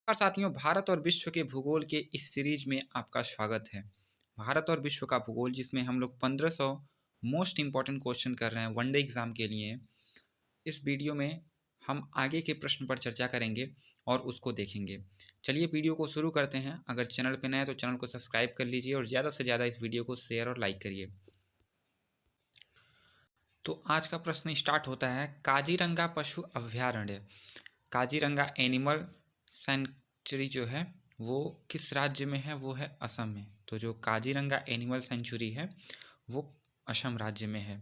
नमस्कार साथियों, भारत और विश्व के भूगोल के इस सीरीज में आपका स्वागत है। भारत और विश्व का भूगोल जिसमें हम लोग 1500 मोस्ट इम्पॉर्टेंट क्वेश्चन कर रहे हैं वनडे एग्जाम के लिए। इस वीडियो में हम आगे के प्रश्न पर चर्चा करेंगे और उसको देखेंगे। चलिए वीडियो को शुरू करते हैं। अगर चैनल पर नए हैं तो चैनल को सब्सक्राइब कर लीजिए और ज़्यादा से ज़्यादा इस वीडियो को शेयर और लाइक करिए। तो आज का प्रश्न स्टार्ट होता है, काजीरंगा पशु अभयारण्य, काजीरंगा एनिमल सेंचुरी जो है वो किस राज्य में है? वो है असम में। तो जो काजीरंगा एनिमल सेंचुरी है वो असम राज्य में है।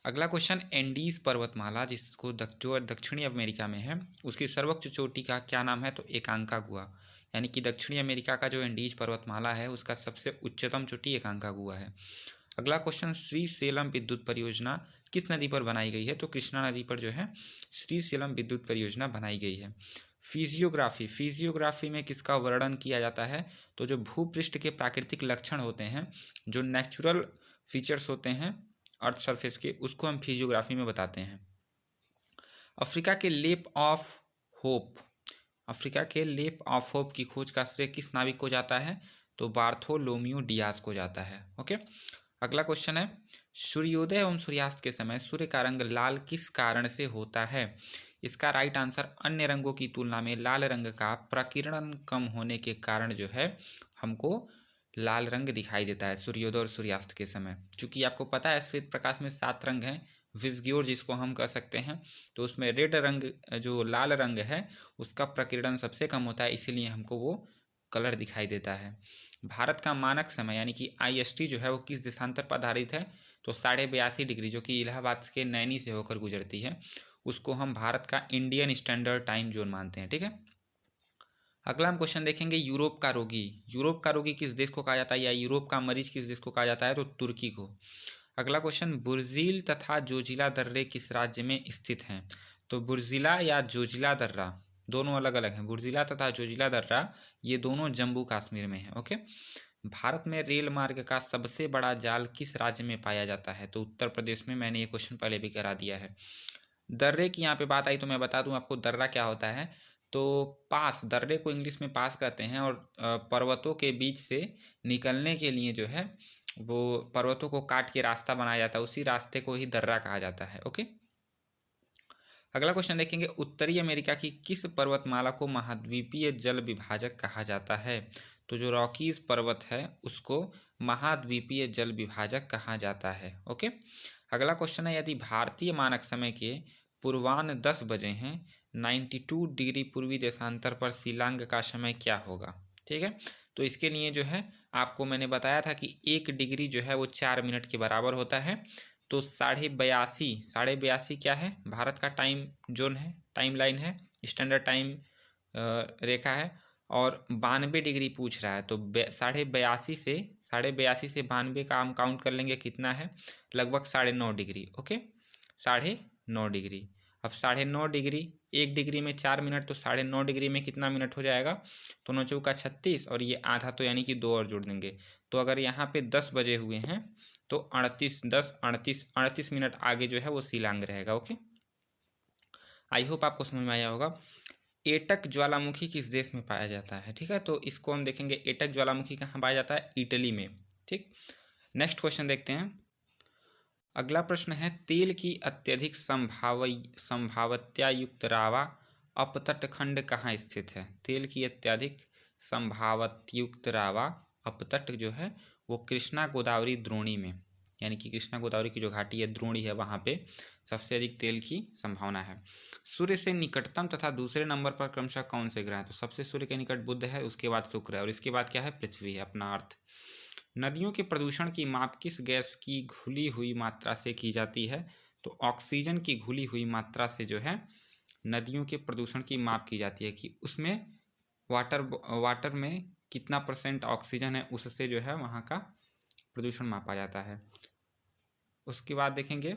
अगला क्वेश्चन, एंडीज पर्वतमाला जिसको जो दक्षिणी अमेरिका में है उसकी सर्वोच्च चोटी का क्या नाम है? तो एकांकागुआ, यानी कि दक्षिणी अमेरिका का जो एंडीज पर्वतमाला है उसका सबसे उच्चतम चोटी एकांकागुआ है। अगला क्वेश्चन, श्री सेलम विद्युत परियोजना किस नदी पर बनाई गई है? तो कृष्णा नदी पर जो है श्री सेलम विद्युत परियोजना बनाई गई है। फिजियोग्राफी, फिजियोग्राफी में किसका वर्णन किया जाता है? तो जो भूपृष्ठ के प्राकृतिक लक्षण होते हैं, जो नेचुरल फीचर्स होते हैं अर्थ सरफेस के, उसको हम फिजियोग्राफी में बताते हैं। अफ्रीका के लेप ऑफ होप, अफ्रीका के लेप ऑफ होप की खोज का श्रेय किस नाविक को जाता है? तो बार्थोलोम्यू डियाज को जाता है। ओके। अगला क्वेश्चन है, सूर्योदय एवं सूर्यास्त के समय सूर्य का रंग लाल किस कारण से होता है? इसका राइट आंसर, अन्य रंगों की तुलना में लाल रंग का प्रकीर्णन कम होने के कारण जो है हमको लाल रंग दिखाई देता है सूर्योदय और सूर्यास्त के समय। चूंकि आपको पता है श्वेत प्रकाश में 7 रंग हैं, विवग्योर जिसको हम कह सकते हैं, तो उसमें रेड रंग जो लाल रंग है उसका प्रकीर्णन सबसे कम होता है, इसीलिए हमको वो कलर दिखाई देता है। भारत का मानक समय यानी कि IST जो है वो किस देशांतर पर आधारित है? तो 82.5 डिग्री, जो कि इलाहाबाद के नैनी से होकर गुजरती है, उसको हम भारत का इंडियन स्टैंडर्ड टाइम जोन मानते हैं। ठीक है। अगला हम क्वेश्चन देखेंगे, यूरोप का रोगी, यूरोप का रोगी किस देश को कहा जाता है या यूरोप का मरीज किस देश को कहा जाता है? तो तुर्की को। अगला क्वेश्चन, बुर्जील तथा जोजिला दर्रे किस राज्य में स्थित हैं? तो बुर्जिला या जोजिला दर्रा दोनों अलग अलग हैं। बुर्जिला तथा जोजिला दर्रा ये दोनों जम्मू कश्मीर में है। ओके। भारत में रेल मार्ग का सबसे बड़ा जाल किस राज्य में पाया जाता है? तो उत्तर प्रदेश में। मैंने ये क्वेश्चन पहले भी करा दिया है। दर्रे की यहाँ पे बात आई तो मैं बता दूं आपको दर्रा क्या होता है। तो पास, दर्रे को इंग्लिश में पास कहते हैं, और पर्वतों के बीच से निकलने के लिए जो है वो पर्वतों को काट के रास्ता बनाया जाता है, उसी रास्ते को ही दर्रा कहा जाता है। ओके। अगला क्वेश्चन देखेंगे, उत्तरी अमेरिका की किस पर्वतमाला को महाद्वीपीय जल विभाजक कहा जाता है? तो जो रॉकीज पर्वत है उसको महाद्वीपीय जल विभाजक कहा जाता है। ओके। अगला क्वेश्चन है, यदि भारतीय मानक समय के पूर्वाह्न 10 बजे हैं, 92 डिग्री पूर्वी देशांतर पर शिलांग का समय क्या होगा? ठीक है। तो इसके लिए जो है आपको मैंने बताया था कि 1 डिग्री जो है वो 4 मिनट के बराबर होता है। तो 82.5 क्या है? भारत का टाइम जोन है, टाइम लाइन है, स्टैंडर्ड टाइम रेखा है, और 92 डिग्री पूछ रहा है। तो 82.5 से 92 का हम काउंट कर लेंगे, कितना है? लगभग 9.5 डिग्री। Okay, 9.5 degree. अब 9.5 डिग्री, 1 डिग्री में 4 मिनट, तो 9.5 डिग्री में कितना मिनट हो जाएगा? तो 9 चौका 36, और ये आधा, तो यानी कि 2 और जोड़ देंगे। तो अगर यहाँ पे 10 बजे हुए हैं तो 38 मिनट आगे जो है वो शिलांग रहेगा। ओके, आई होप आपको समझ में आया होगा। एटक ज्वालामुखी किस देश में पाया जाता है? ठीक है, तो इसको हम देखेंगे, एटक ज्वालामुखी कहाँ पाया जाता है? इटली में। ठीक, नेक्स्ट क्वेश्चन देखते हैं। अगला प्रश्न है, तेल की अत्यधिक संभाव्यता युक्त रावा अपतट खंड कहाँ स्थित है? तेल की अत्यधिक संभाव्यता युक्त रावा अपतट जो है वो कृष्णा गोदावरी द्रोणी में, यानी कि कृष्णा गोदावरी की जो घाटी है द्रोणी है, वहाँ पे सबसे अधिक तेल की संभावना है। सूर्य से निकटतम तथा दूसरे नंबर पर क्रमशः कौन से ग्रह हैं? तो सबसे सूर्य के निकट बुध है, उसके बाद शुक्र है, और इसके बाद क्या है? पृथ्वी है, अपना अर्थ। नदियों के प्रदूषण की माप किस गैस की घुली हुई मात्रा से की जाती है? तो ऑक्सीजन की घुली हुई मात्रा से जो है नदियों के प्रदूषण की माप की जाती है, कि उसमें वाटर में कितना % ऑक्सीजन है, उससे जो है वहाँ का प्रदूषण मापा जाता है। उसके बाद देखेंगे,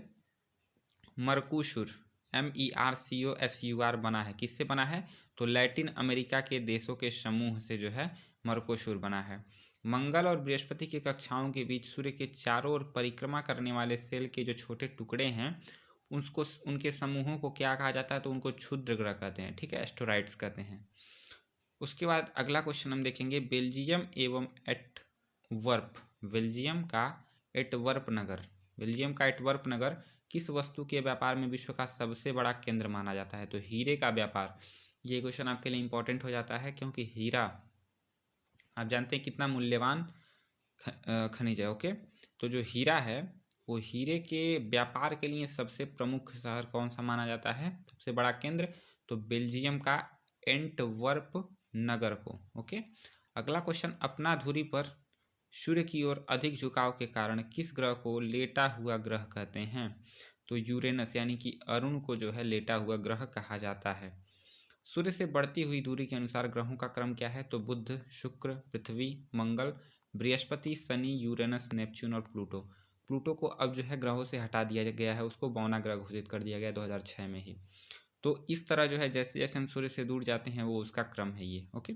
मर्कूशुर, MERCOSUR बना है, किससे बना है? तो लैटिन अमेरिका के देशों के समूह से जो है मर्कोशुर बना है। मंगल और बृहस्पति की कक्षाओं के बीच सूर्य के चारों ओर परिक्रमा करने वाले सेल के जो छोटे टुकड़े हैं उसको, उनके समूहों को क्या कहा जाता है? तो उनको क्षुद्र ग्रह कहते हैं। ठीक है, एस्टेरॉइड्स कहते हैं। उसके बाद अगला क्वेश्चन हम देखेंगे बेल्जियम एवं एंटवर्प। बेल्जियम का एंटवर्प नगर किस वस्तु के व्यापार में विश्व का सबसे बड़ा केंद्र माना जाता है? तो हीरे का व्यापार। ये क्वेश्चन आपके लिए इंपॉर्टेंट हो जाता है क्योंकि हीरा आप जानते हैं कितना मूल्यवान खनिज है। ओके, तो जो हीरा है वो हीरे के व्यापार के लिए सबसे प्रमुख शहर कौन सा माना जाता है, सबसे बड़ा केंद्र? तो बेल्जियम का एंटवर्प नगर को। ओके, अगला क्वेश्चन अपना धुरी पर सूर्य की ओर अधिक झुकाव के कारण किस ग्रह को लेटा हुआ ग्रह कहते हैं? तो यूरेनस यानी कि अरुण को जो है लेटा हुआ ग्रह कहा जाता है। सूर्य से बढ़ती हुई दूरी के अनुसार ग्रहों का क्रम क्या है? तो बुध, शुक्र, पृथ्वी, मंगल, बृहस्पति, शनि, यूरेनस, नेपच्यून और प्लूटो। प्लूटो को अब जो है ग्रहों से हटा दिया गया है, उसको बौना ग्रह घोषित कर दिया गया 2006 में ही। तो इस तरह जो है जैसे जैसे हम सूर्य से दूर जाते हैं वो उसका क्रम है ये। ओके,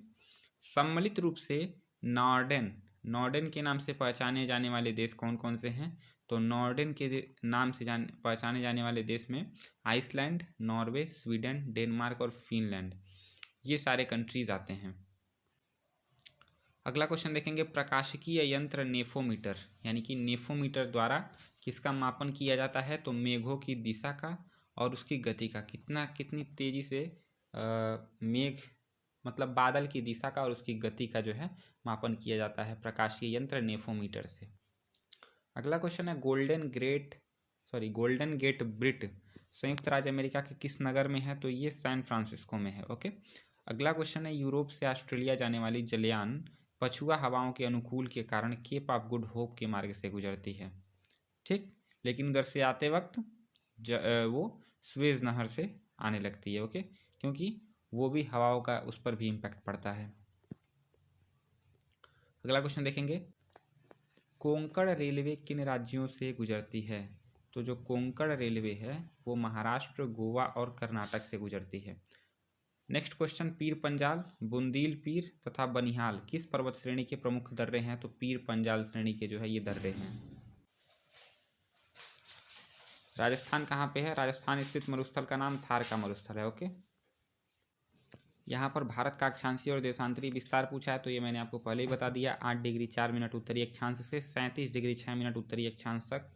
सम्मिलित रूप से नॉर्डेन के नाम से पहचाने जाने वाले देश कौन कौन से हैं? तो नॉर्डेन के नाम से पहचाने जाने वाले देश में आइसलैंड, नॉर्वे, स्वीडन, डेनमार्क और फिनलैंड, ये सारे कंट्रीज आते हैं। अगला क्वेश्चन देखेंगे प्रकाशिकीय यंत्र नेफोमीटर यानी कि नेफोमीटर द्वारा किसका मापन किया जाता है? तो मेघों की दिशा का और उसकी गति का, कितनी तेजी से मेघ मतलब बादल की दिशा का और उसकी गति का जो है मापन किया जाता है प्रकाशीय यंत्र नेफोमीटर से। अगला क्वेश्चन है गोल्डन गेट ब्रिज संयुक्त राज्य अमेरिका के किस नगर में है? तो ये सैन फ्रांसिस्को में है। ओके, अगला क्वेश्चन है यूरोप से ऑस्ट्रेलिया जाने वाली जलयान पछुआ हवाओं के अनुकूल के कारण केप ऑफ गुड होप के मार्ग से गुजरती है। ठीक, लेकिन उधर से आते वक्त वो स्वेज नहर से आने लगती है। ओके, क्योंकि वो भी हवाओं का उस पर भी इम्पैक्ट पड़ता है। अगला क्वेश्चन देखेंगे कोंकण रेलवे किन राज्यों से गुजरती है? तो जो कोंकण रेलवे है वो महाराष्ट्र, गोवा और कर्नाटक से गुजरती है। नेक्स्ट क्वेश्चन पीर पंजाल, बुंदील पीर तथा बनिहाल किस पर्वत श्रेणी के प्रमुख दर्रे हैं? तो पीर पंजाल श्रेणी के जो है ये दर्रे हैं। राजस्थान कहाँ पे है? राजस्थान स्थित मरुस्थल का नाम थार का मरुस्थल है। ओके, यहाँ पर भारत का अक्षांशीय और देशांतरी विस्तार पूछा है, तो ये मैंने आपको पहले ही बता दिया। 8 डिग्री 4 मिनट उत्तरी अक्षांश से 37 डिग्री 6 मिनट उत्तरी अक्षांश तक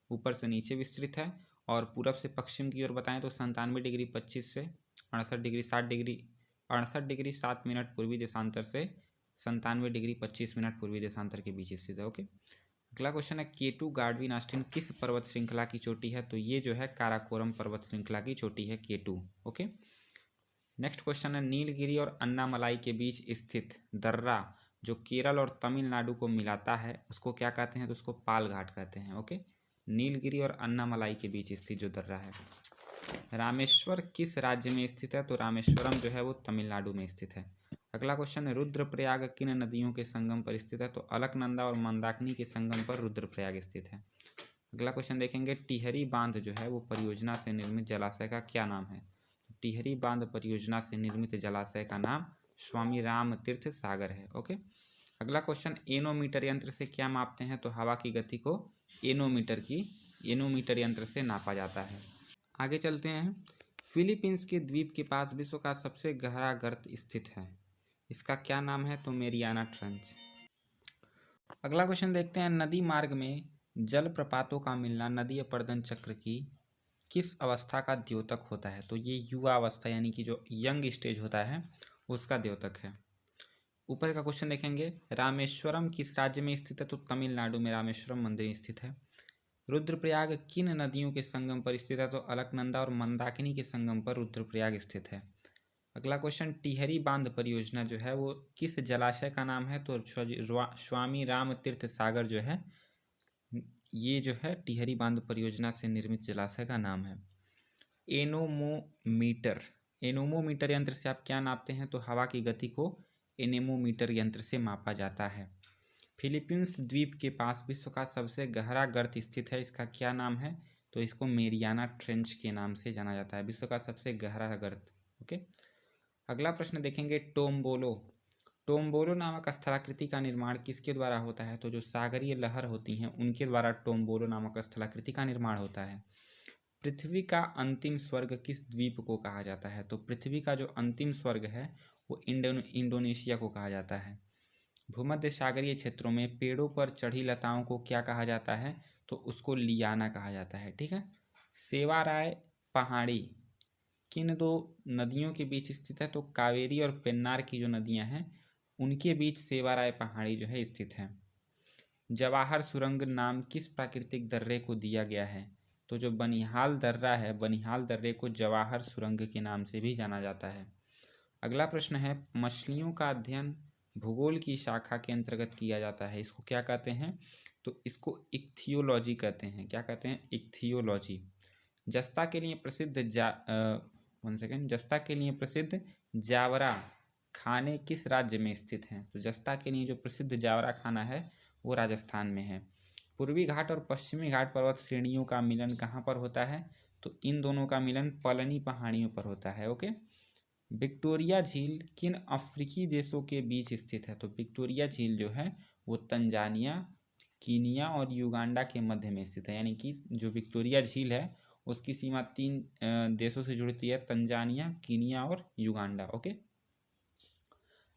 ऊपर से नीचे विस्तृत है। और पूरब से पश्चिम की ओर बताएं तो 97 डिग्री 25 से 68 डिग्री 7 मिनट पूर्वी देशांतर से 97 डिग्री 25 मिनट पूर्वी देशांतर के बीच स्थित है। ओके, अगला क्वेश्चन है केटू गार्डविन ऑस्टिन किस पर्वत श्रृंखला की चोटी है? तो ये जो है काराकोरम पर्वत श्रृंखला की चोटी है केटू। ओके, नेक्स्ट क्वेश्चन है नीलगिरी और अन्नामलाई के बीच स्थित दर्रा जो केरल और तमिलनाडु को मिलाता है उसको क्या कहते हैं? तो उसको पाल घाट कहते हैं। ओके, नीलगिरी और अन्नामलाई के बीच स्थित जो दर्रा है। रामेश्वर किस राज्य में स्थित है? तो रामेश्वरम जो है वो तमिलनाडु में स्थित है। अगला क्वेश्चन है रुद्रप्रयाग किन नदियों के संगम पर स्थित है? तो अलकनंदा और मंदाकिनी के संगम पर रुद्रप्रयाग स्थित है। अगला क्वेश्चन देखेंगे टिहरी बांध जो है वो परियोजना से निर्मित जलाशय का क्या नाम है? टिहरी बांध परियोजना से निर्मित जलाशय का नाम स्वामी राम तीर्थ सागर है। ओके, अगला क्वेश्चन एनोमीटर यंत्र से क्या मापते हैं? तो हवा की गति को एनोमीटर यंत्र से नापा जाता है। आगे चलते हैं। फिलीपींस के द्वीप के पास विश्व का सबसे गहरा गर्त स्थित है, इसका क्या नाम है? तो मेरियाना ट्रेंच। अगला क्वेश्चन देखते हैं नदी मार्ग में जलप्रपातों का मिलना नदी अपर्दन चक्र की किस अवस्था का द्योतक होता है? तो ये युवा अवस्था यानी कि जो यंग स्टेज होता है उसका द्योतक है। ऊपर का क्वेश्चन देखेंगे रामेश्वरम किस राज्य में स्थित है? तो तमिलनाडु में रामेश्वरम मंदिर स्थित है। रुद्रप्रयाग किन नदियों के संगम पर स्थित है? तो अलकनंदा और मंदाकिनी के संगम पर रुद्रप्रयाग स्थित है। अगला क्वेश्चन टिहरी बांध परियोजना जो है वो किस जलाशय का नाम है? तो स्वामी राम तीर्थ सागर जो है ये जो है टिहरी बांध परियोजना से निर्मित जलाशय का नाम है। एनोमोमीटर यंत्र से आप क्या नापते हैं? तो हवा की गति को एनेमोमीटर यंत्र से मापा जाता है। फिलीपींस द्वीप के पास विश्व का सबसे गहरा गर्त स्थित है, इसका क्या नाम है? तो इसको मेरियाना ट्रेंच के नाम से जाना जाता है, विश्व का सबसे गहरा गर्त। ओके, अगला प्रश्न देखेंगे टोम्बोलो नामक स्थलाकृति का निर्माण किसके द्वारा होता है? तो जो सागरीय लहर होती हैं उनके द्वारा टोम्बोलो नामक स्थलाकृति का निर्माण होता है। पृथ्वी का अंतिम स्वर्ग किस द्वीप को कहा जाता है? तो पृथ्वी का जो अंतिम स्वर्ग है वो इंडोनेशिया को कहा जाता है। भूमध्य सागरीय क्षेत्रों में पेड़ों पर चढ़ी लताओं को क्या कहा जाता है? तो उसको लियाना कहा जाता है। ठीक है। सेवाराय पहाड़ी किन दो नदियों के बीच स्थित है? तो कावेरी और पेन्नार की जो नदियां हैं उनके बीच सेवाराय पहाड़ी जो है स्थित है। जवाहर सुरंग नाम किस प्राकृतिक दर्रे को दिया गया है? तो जो बनिहाल दर्रा है, बनिहाल दर्रे को जवाहर सुरंग के नाम से भी जाना जाता है। अगला प्रश्न है, मछलियों का अध्ययन भूगोल की शाखा के अंतर्गत किया जाता है, इसको क्या कहते हैं? तो इसको इक्थियोलॉजी कहते हैं। क्या कहते हैं? इक्थियोलॉजी। जस्ता के लिए प्रसिद्ध जस्ता के लिए प्रसिद्ध जावरा खाने किस राज्य में स्थित हैं? तो जस्ता के लिए जो प्रसिद्ध जावरा खाना है वो राजस्थान में है। पूर्वी घाट और पश्चिमी घाट पर्वत श्रेणियों का मिलन कहाँ पर होता है? तो इन दोनों का मिलन पलनी पहाड़ियों पर होता है। ओके। विक्टोरिया झील किन अफ्रीकी देशों के बीच स्थित है? तो विक्टोरिया झील जो है वो तंजानिया, कीनिया और युगांडा के मध्य में स्थित है। यानी कि जो विक्टोरिया झील है उसकी सीमा 3 देशों से जुड़ती है, तंजानिया, कीनिया और युगांडा। ओके।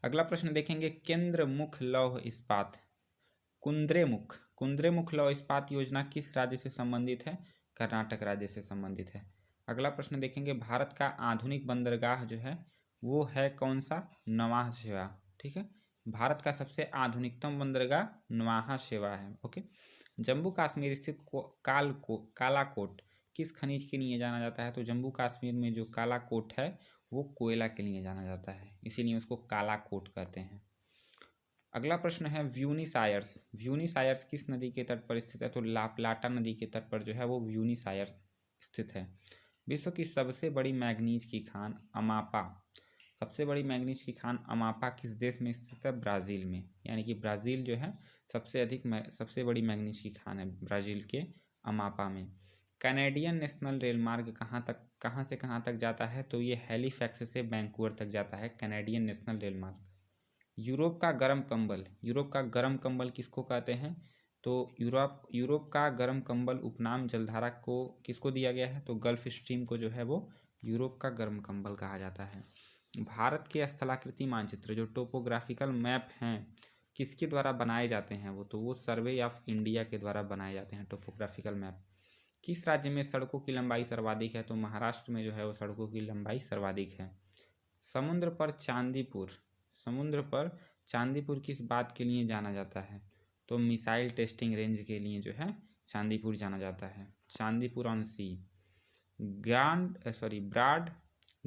अगला प्रश्न देखेंगे, केंद्र मुख लौह इस्पात कुंद्रेमुख लौह इस्पात योजना किस राज्य से संबंधित है? कर्नाटक राज्य से संबंधित है। अगला प्रश्न देखेंगे, भारत का आधुनिक बंदरगाह जो है वो है कौन सा? नवाह शेवा। ठीक है। भारत का सबसे आधुनिकतम बंदरगाह नवाह शेवा है। ओके। जम्मू कश्मीर स्थित कालाकोट किस खनिज के लिए जाना जाता है? तो जम्मू कश्मीर में जो कालाकोट है वो कोयला के लिए जाना जाता है, इसीलिए उसको कालाकोट कहते हैं। अगला प्रश्न है, ब्यूनस आयर्स किस नदी के तट पर स्थित है? तो लाप्लाटा नदी के तट पर जो है वो ब्यूनस आयर्स स्थित है। विश्व की सबसे बड़ी मैग्नीज की खान अमापा किस देश में स्थित है? ब्राज़ील में। यानी कि ब्राज़ील जो है सबसे बड़ी मैग्नीज की खान है ब्राज़ील के अमापा में। कैनेडियन नेशनल रेल मार्ग कहाँ से कहाँ तक जाता है? तो ये हैलीफैक्स से वैंकूवर तक जाता है कैनेडियन नेशनल रेल मार्ग। यूरोप का गर्म कंबल किसको कहते हैं? तो यूरोप का गर्म कंबल उपनाम जलधारा को किसको दिया गया है? तो गल्फ स्ट्रीम को जो है वो यूरोप का गर्म कंबल कहा जाता है। भारत के स्थलाकृति मानचित्र जो टोपोग्राफिकल मैप हैं किसके द्वारा बनाए जाते हैं? वो सर्वे ऑफ इंडिया के द्वारा बनाए जाते हैं टोपोग्राफिकल मैप। किस राज्य में सड़कों की लंबाई सर्वाधिक है? तो महाराष्ट्र में जो है वो सड़कों की लंबाई सर्वाधिक है। समुद्र पर चांदीपुर किस बात के लिए जाना जाता है? तो मिसाइल टेस्टिंग रेंज के लिए जो है चांदीपुर जाना जाता है। Chandipur on sea. Broad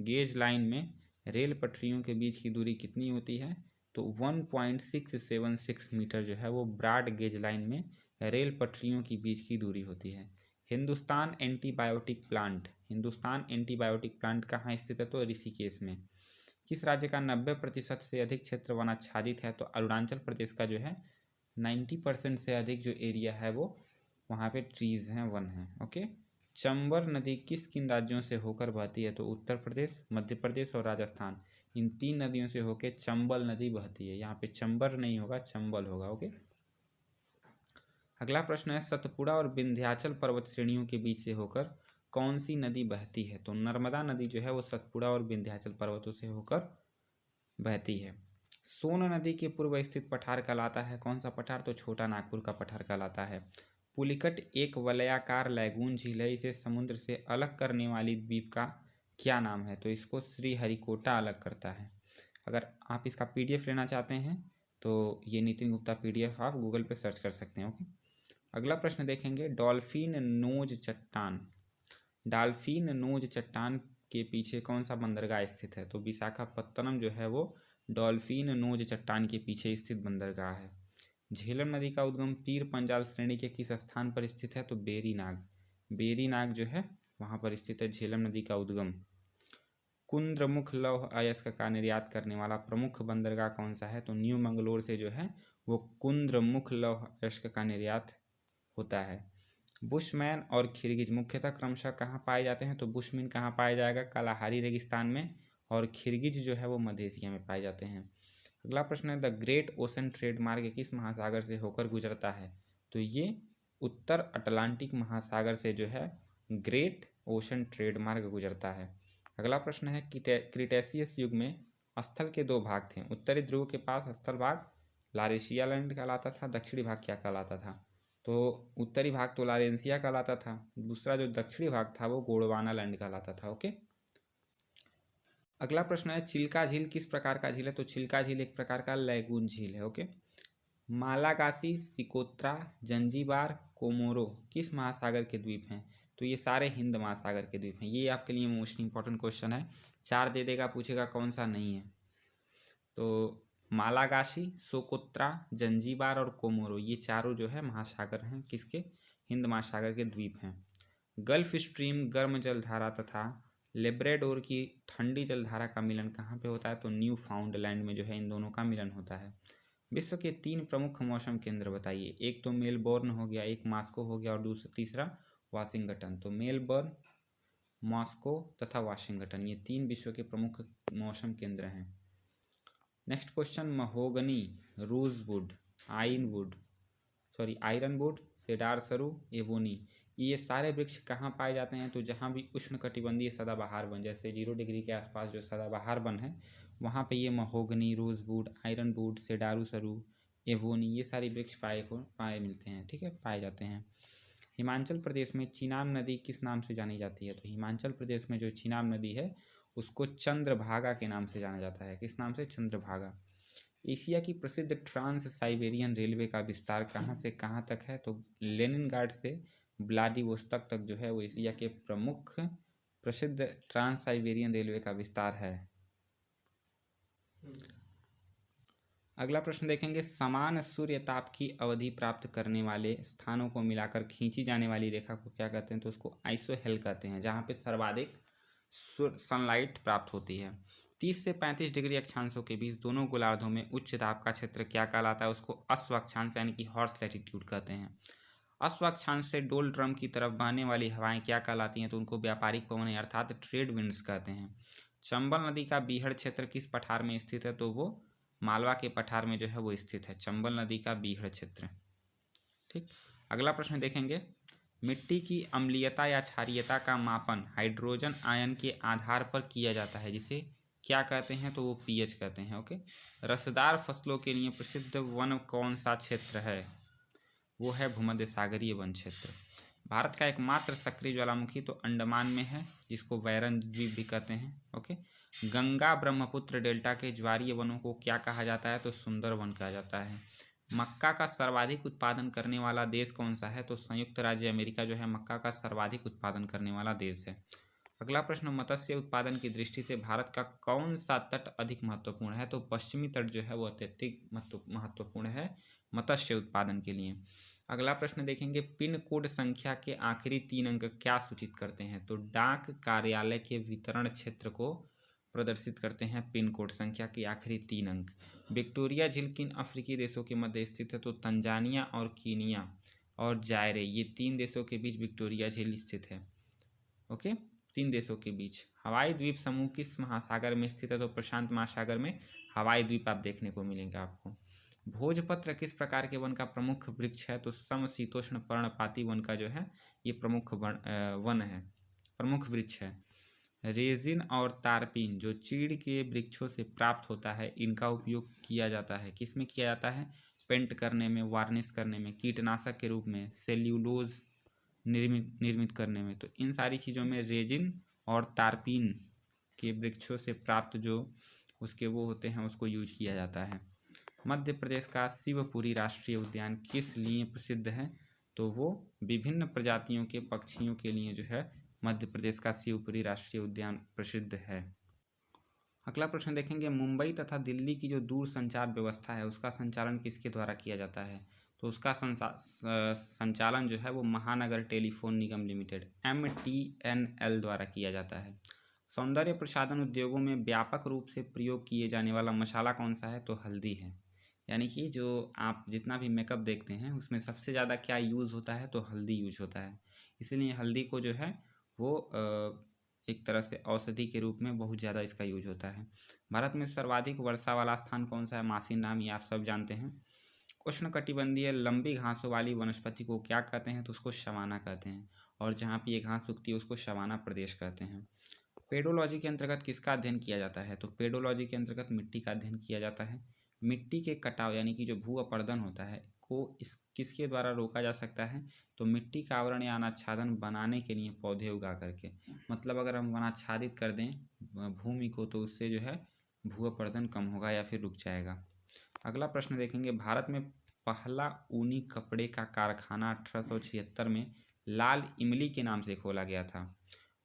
gauge line में रेल पटरियों के बीच की दूरी कितनी होती है? तो 1.676 मीटर जो है वो ब्रॉड गेज लाइन में रेल पटरियों के बीच की दूरी होती है। हिंदुस्तान एंटीबायोटिक प्लांट कहाँ स्थित है? तो ऋषिकेश में। किस राज्य का 90% से अधिक क्षेत्र वनाच्छादित है? तो अरुणाचल प्रदेश का जो है 90% से अधिक जो एरिया है वो वहाँ पे ट्रीज हैं, वन हैं। ओके। चंबर नदी किन राज्यों से होकर बहती है? तो उत्तर प्रदेश, मध्य प्रदेश और राजस्थान, इन 3 नदियों से होकर चंबल नदी बहती है। यहाँ पे चंबर नहीं होगा, चंबल होगा। ओके। अगला प्रश्न है, सतपुड़ा और विंध्याचल पर्वत श्रेणियों के बीच से होकर कौन सी नदी बहती है? तो नर्मदा नदी जो है वो सतपुड़ा और विंध्याचल पर्वतों से होकर बहती है। सोन नदी के पूर्व स्थित पठार कहलाता है कौन सा पठार? तो छोटा नागपुर का पठार कहलाता है। पुलिकट एक वलयाकार लैगून झील है, इसे समुद्र से अलग करने वाली द्वीप का क्या नाम है? तो इसको श्रीहरिकोटा अलग करता है। अगर आप इसका PDF लेना चाहते हैं तो ये नितिन गुप्ता PDF आप गूगल पे सर्च कर सकते हैं। ओके। अगला प्रश्न देखेंगे, डॉल्फिन नोज चट्टान के पीछे कौन सा बंदरगाह स्थित है? तो विशाखापत्तनम जो है वो डॉल्फिन नोज चट्टान के पीछे स्थित बंदरगाह है। झेलम नदी का उद्गम पीर पंजाल श्रेणी के किस स्थान पर स्थित है? तो बेरीनाग जो है वहाँ पर स्थित है झेलम नदी का उद्गम। कुंद्रमुख लौह अयस्क का निर्यात करने वाला प्रमुख बंदरगाह कौन सा है? तो न्यू मंगलोर से जो है वो कुंद्रमुख लौह अयस्क का निर्यात होता है। बुशमैन और खिरगिज मुख्यतः क्रमशः कहाँ पाए जाते हैं? तो बुशमैन कहाँ पाया जाएगा? कालाहारी रेगिस्तान में, और खिरगिज जो है वो मध्य एशिया में पाए जाते हैं। अगला प्रश्न है, द ग्रेट ओशन ट्रेड मार्ग किस महासागर से होकर गुजरता है? तो ये उत्तर अटलांटिक महासागर से जो है ग्रेट ओशन ट्रेड मार्ग गुजरता है। अगला प्रश्न है, क्रिटेशियस युग में स्थल के 2 भाग थे। उत्तरी ध्रुव के पास स्थल भाग लारेशिया लैंड कहलाता था, दक्षिणी भाग क्या कहलाता था? तो उत्तरी भाग तो लारेंसिया कहलाता था, दूसरा जो दक्षिणी भाग था वो गोंडवाना लैंड कहलाता था। ओके, अगला प्रश्न है चिल्का झील किस प्रकार का झील है? तो चिल्का झील एक प्रकार का लैगून झील है। ओके, मालागासी, सिकोत्रा, जंजीबार, कोमोरो किस महासागर के द्वीप हैं? तो ये सारे हिंद महासागर के द्वीप हैं। ये आपके लिए मोस्ट इंपॉर्टेंट क्वेश्चन है, 4 दे देगा, पूछेगा कौन सा नहीं है। तो मालागासी, सोकोत्रा, जंजीबार और कोमोरो ये चारों जो है महासागर हैं, किसके? हिंद महासागर के द्वीप हैं। गल्फ स्ट्रीम गर्म जलधारा तथा लेब्राडोर की ठंडी जलधारा का मिलन कहाँ पे होता है? तो न्यू फाउंडलैंड में जो है इन दोनों का मिलन होता है। विश्व के 3 प्रमुख मौसम केंद्र बताइए। एक तो मेलबोर्न हो गया, एक मॉस्को हो गया और तीसरा वाशिंगटन। तो मेलबोर्न, मॉस्को तथा वाशिंगटन ये 3 विश्व के प्रमुख मौसम केंद्र हैं। Next question, mahogany, rosewood, Ironwood, cedar सरू, एवोनी ये सारे वृक्ष कहाँ पाए जाते हैं? तो जहाँ भी उष्णकटिबंधीय सदाबहार वन, जैसे 0 डिग्री के आसपास जो सदाबहार वन है वहाँ पे ये महोगनी, रोजवुड, आयरनवुड, सेडारू सरू, एवोनी ये सारी वृक्ष पाए मिलते हैं। ठीक है, पाए जाते हैं। हिमाचल प्रदेश में चिनाब नदी किस नाम से जानी जाती है? तो हिमाचल प्रदेश में जो चिनाब नदी है उसको चंद्रभागा के नाम से जाना जाता है। किस नाम से? चंद्रभागा। एशिया की प्रसिद्ध ट्रांस साइबेरियन रेलवे का विस्तार कहाँ से कहाँ तक है? तो लेनिनग्राड से व्लादिवोस्तोक तक जो है वो एशिया के प्रमुख प्रसिद्ध ट्रांस साइबेरियन रेलवे का विस्तार है। अगला प्रश्न देखेंगे, समान सूर्य ताप की अवधि प्राप्त करने वाले स्थानों को मिलाकर खींची जाने वाली रेखा को क्या कहते हैं? तो उसको आइसोहेल कहते हैं, जहाँ पे सर्वाधिक सनलाइट प्राप्त होती है। 30 से 35 डिग्री अक्षांशों के बीच दोनों गोलार्धों में उच्च दाब का क्षेत्र क्या कहलाता है? उसको अश्व अक्षांश यानी कि हॉर्स लैटिट्यूड कहते हैं। अश्व अक्षांश से डोल ड्रम की तरफ बहने वाली हवाएं क्या कहलाती हैं? तो उनको व्यापारिक पवन अर्थात ट्रेड विंड्स कहते हैं। चंबल नदी का बीहड़ क्षेत्र किस पठार में स्थित है? तो वो मालवा के पठार में जो है वो स्थित है, चंबल नदी का बीहड़ क्षेत्र। ठीक, अगला प्रश्न देखेंगे, मिट्टी की अम्लीयता या क्षारीयता का मापन हाइड्रोजन आयन के आधार पर किया जाता है, जिसे क्या कहते हैं? तो वो पीएच कहते हैं। ओके, रसदार फसलों के लिए प्रसिद्ध वन कौन सा क्षेत्र है? वो है भूमध्य सागरीय वन क्षेत्र। भारत का एकमात्र सक्रिय ज्वालामुखी तो अंडमान में है, जिसको बैरन द्वीप भी कहते हैं। ओके, गंगा ब्रह्मपुत्र डेल्टा के ज्वारीय वनों को क्या कहा जाता है? तो सुंदर वन कहा जाता है। मक्का का सर्वाधिक उत्पादन करने वाला देश कौन सा है? तो संयुक्त राज्य अमेरिका जो है मक्का का सर्वाधिक उत्पादन करने वाला देश है। अगला प्रश्न, मत्स्य उत्पादन की दृष्टि से भारत का कौन सा तट अधिक महत्वपूर्ण है? तो पश्चिमी तट जो है वो अत्यधिक महत्वपूर्ण है मत्स्य उत्पादन के लिए। अगला प्रश्न देखेंगे, पिन कोड संख्या के आखिरी 3 अंक क्या सूचित करते हैं? तो डाक कार्यालय के वितरण क्षेत्र को प्रदर्शित करते हैं पिन कोड संख्या के आखिरी 3 अंक। विक्टोरिया झील किन अफ्रीकी देशों के मध्य स्थित है? तो तंजानिया और कीनिया और जायरे ये 3 देशों के बीच विक्टोरिया झील स्थित है। ओके, 3 देशों के बीच। हवाई द्वीप समूह किस महासागर में स्थित है? तो प्रशांत महासागर में हवाई द्वीप आप देखने को मिलेंगे आपको। भोजपत्र किस प्रकार के वन का प्रमुख वृक्ष है? तो समशीतोष्ण पर्णपाती वन का जो है ये प्रमुख वृक्ष है। रेजिन और तारपीन जो चीड़ के वृक्षों से प्राप्त होता है, इनका उपयोग किया जाता है, किस में किया जाता है? पेंट करने में, वार्निश करने में, कीटनाशक के रूप में, सेल्यूलोज निर्मित करने में। तो इन सारी चीज़ों में रेजिन और तारपीन के वृक्षों से प्राप्त जो उसके वो होते हैं उसको यूज किया जाता है। मध्य प्रदेश का शिवपुरी राष्ट्रीय उद्यान किस लिए प्रसिद्ध है? तो वो विभिन्न प्रजातियों के पक्षियों के लिए जो है मध्य प्रदेश का शिवपुरी राष्ट्रीय उद्यान प्रसिद्ध है। अगला प्रश्न देखेंगे, मुंबई तथा दिल्ली की जो दूर संचार व्यवस्था है उसका संचालन किसके द्वारा किया जाता है? तो उसका संचालन जो है वो महानगर टेलीफोन निगम लिमिटेड MTNL द्वारा किया जाता है। सौंदर्य प्रसाधन उद्योगों में व्यापक रूप से प्रयोग किए जाने वाला मसाला कौन सा है? तो हल्दी है। यानी कि जो आप जितना भी मेकअप देखते हैं उसमें सबसे ज़्यादा क्या यूज़ होता है? तो हल्दी यूज होता है। इसलिए हल्दी को जो है वो एक तरह से औषधि के रूप में बहुत ज़्यादा इसका यूज होता है। भारत में सर्वाधिक वर्षा वाला स्थान कौन सा है? मासिनराम, ये आप सब जानते हैं। उष्णकटिबंधीय लंबी घासों वाली वनस्पति को क्या कहते हैं? तो उसको शवाना कहते हैं, और जहाँ पे ये घास उगती है उसको शवाना प्रदेश कहते हैं। पेडोलॉजी के अंतर्गत किसका अध्ययन किया जाता है? तो पेडोलॉजी के अंतर्गत मिट्टी का अध्ययन किया जाता है। मिट्टी के कटाव यानी कि जो भू अपरदन होता है को इस किसके द्वारा रोका जा सकता है? तो मिट्टी का आवरण या अनाच्छादन बनाने के लिए पौधे उगा करके, मतलब अगर हम अनाच्छादित कर दें भूमि को तो उससे जो है भू अपरदन कम होगा या फिर रुक जाएगा। अगला प्रश्न देखेंगे, भारत में पहला ऊनी कपड़े का कारखाना 1876 में लाल इमली के नाम से खोला गया था।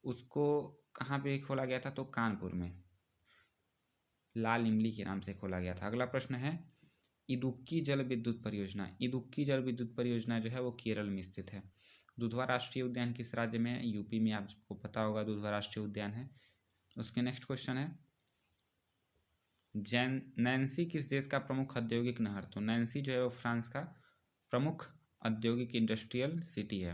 उसको कहाँ पे खोला गया था? तो कानपुर में लाल इमली के नाम से खोला गया था। अगला प्रश्न है, इदुक्की जल विद्युत परियोजना। इदुक्की जल विद्युत परियोजना जो है वो केरल में स्थित है। दुधवा राष्ट्रीय उद्यान किस राज्य में है? यूपी में, आपको पता होगा दुधवा राष्ट्रीय उद्यान है। उसके नेक्स्ट क्वेश्चन है, नैन्सी किस देश का प्रमुख औद्योगिक नहर? तो नैन्सी जो है वो फ्रांस का प्रमुख औद्योगिक इंडस्ट्रियल सिटी है।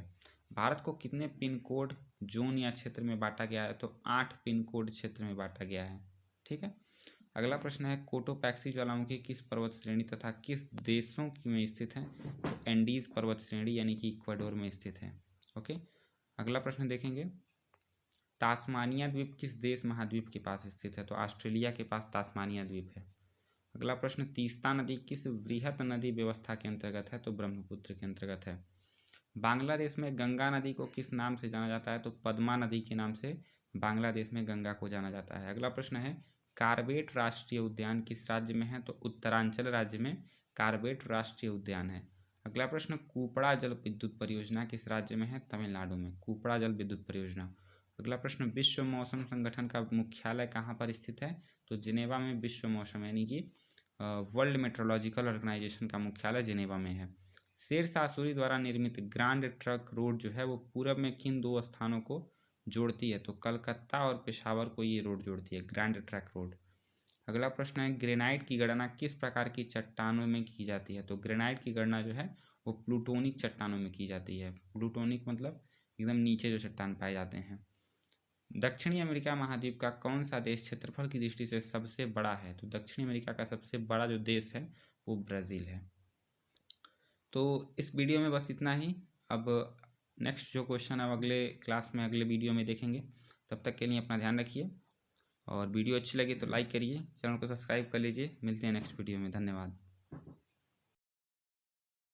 भारत को कितने पिन कोड जोन या क्षेत्र में बांटा गया है? तो 8 पिन कोड क्षेत्र में बांटा गया है। ठीक है। अगला प्रश्न है, कोटोपैक्सी ज्वालामुखी किस पर्वत श्रेणी तथा किस देशों में स्थित है? तो एंडीज पर्वत श्रेणी यानी कि इक्वाडोर में स्थित है। ओके। अगला प्रश्न देखेंगे, तास्मानिया द्वीप किस देश महाद्वीप के पास स्थित है? तो ऑस्ट्रेलिया के पास तास्मानिया द्वीप है। अगला प्रश्न, तीस्ता नदी किस वृहत नदी व्यवस्था के अंतर्गत है? तो ब्रह्मपुत्र के अंतर्गत है। बांग्लादेश में गंगा नदी को किस नाम से जाना जाता है? तो पद्मा नदी के नाम से बांग्लादेश में गंगा को जाना जाता है। अगला प्रश्न है, कार्बेट राष्ट्रीय उद्यान किस राज्य में है? तो उत्तरांचल राज्य में कार्बेट राष्ट्रीय उद्यान है। अगला प्रश्न, कूपड़ा जल विद्युत परियोजना किस राज्य में है? तमिलनाडु में कूपड़ा जल विद्युत परियोजना। अगला प्रश्न, विश्व मौसम संगठन का मुख्यालय कहाँ पर स्थित है? तो जिनेवा में विश्व मौसम यानी कि वर्ल्ड मेट्रोलॉजिकल ऑर्गेनाइजेशन का मुख्यालय जिनेवा में है। शेरशाह सूरी द्वारा निर्मित ग्रैंड ट्रंक रोड जो है वो पूरब में किन 2 स्थानों को जोड़ती है? तो कलकत्ता और पेशावर को ये रोड जोड़ती है, ग्रैंड ट्रंक रोड। अगला प्रश्न है, ग्रेनाइट की गणना किस प्रकार की चट्टानों में की जाती है? तो ग्रेनाइट की गणना जो है वो प्लूटोनिक चट्टानों में की जाती है। प्लूटोनिक मतलब एकदम नीचे जो चट्टान पाए जाते हैं। दक्षिणी अमेरिका महाद्वीप का कौन सा देश क्षेत्रफल की दृष्टि से सबसे बड़ा है? तो दक्षिणी अमेरिका का सबसे बड़ा जो देश है वो ब्राज़ील है। तो इस वीडियो में बस इतना ही। अब नेक्स्ट जो क्वेश्चन है अगले क्लास में अगले वीडियो में देखेंगे। तब तक के लिए अपना ध्यान रखिए और वीडियो अच्छी लगी तो लाइक करिए, चैनल को सब्सक्राइब कर लीजिए। मिलते हैं नेक्स्ट वीडियो में। धन्यवाद।